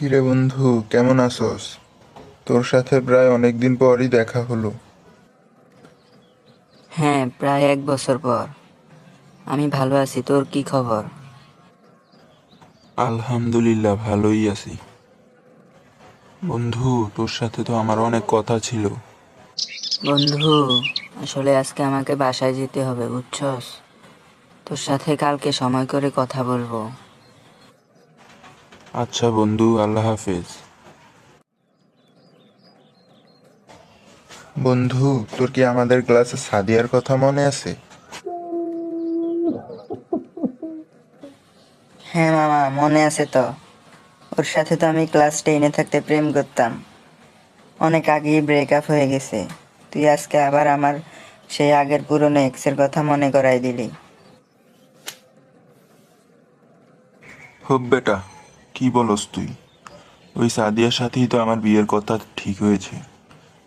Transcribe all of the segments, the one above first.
কিরে বন্ধু, কেমন আছোস? তোর সাথে প্রায় অনেকদিন পরই দেখা হলো। হ্যাঁ, প্রায় 1 বছর পর। আমি ভালো আছি, তোর কি খবর? আলহামদুলিল্লাহ, ভালোই আছি। বন্ধু, তোর সাথে তো আমার অনেক কথা ছিল। বন্ধু, আসলে আজকে আমাকে বাসায় যেতে হবে, বুঝছস? তোর সাথে কালকে সময় করে কথা বলবো। আচ্ছা বন্ধু, আল্লাহ হাফেজ। বন্ধু, তোর কি আমাদের ক্লাসে সাদিয়ার কথা মনে আছে? হ্যাঁ মামা, মনে আছে তো। ওর সাথে তো আমি ক্লাস 10-এ থাকতে প্রেম করতাম। অনেক আগেই ব্রেকআপ হয়ে গেছে। তুই আজকে আবার আমার সেই আগের পুরনো এক্সের কথা মনে করাই দিলি। হোপ বেটা, কি বলস তুই? ওই সাদিয়ার সাথেই তো আমার বিয়ের কথা ঠিক হয়েছে।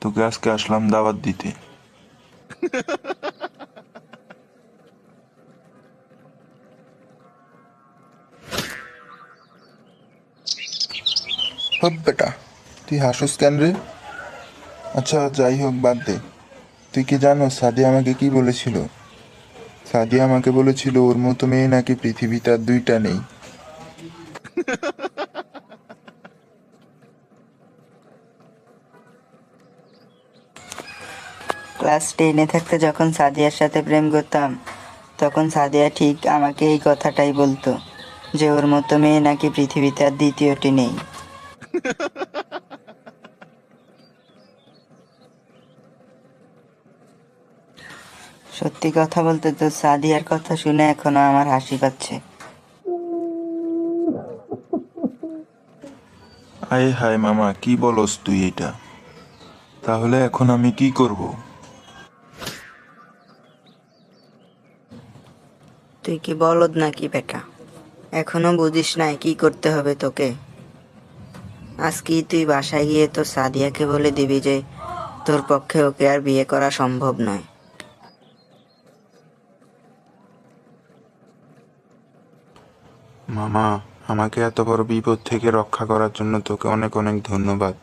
তোকে আজকে আসলাম দাওয়াত দিতে। হোপ বেটা, তুই হাসুস কেন রে? আচ্ছা যাই হোক, বাদ দে। তুই কি জানো সাদিয়া আমাকে কি বলেছিল? সাদিয়া আমাকে বলেছিল ওর মতো মেয়ে নাকি পৃথিবীতে আর দুইটা নেই। ক্লাস 10-এ থাকতে যখন সাদিয়ার সাথে প্রেম করতাম, তখন সাদিয়া ঠিক আমাকে এই কথাটাই বলতো, যে ওর মতো মেয়ে নাকি পৃথিবীতে আর দ্বিতীয়টি নেই। সত্যি কথা বলতে তো সাদিয়ার কথা শুনে এখনো আমার হাসি পাচ্ছে। আয় হায় মামা, কি বলস তুই এটা? তাহলে এখন আমি কি করব? তুই কি বলদ নাকি বেটা? এখনো বুঝিস নাই কি করতে হবে তোকে? আজকেই তুই বাসায় গিয়ে তো সাদিয়াকে বলে দিবি যে তোর পক্ষে ওকে আর বিয়ে করা সম্ভব নয়। মামা, আমাকে এত বড় বিপদ থেকে রক্ষা করার জন্য তোকে অনেক অনেক ধন্যবাদ।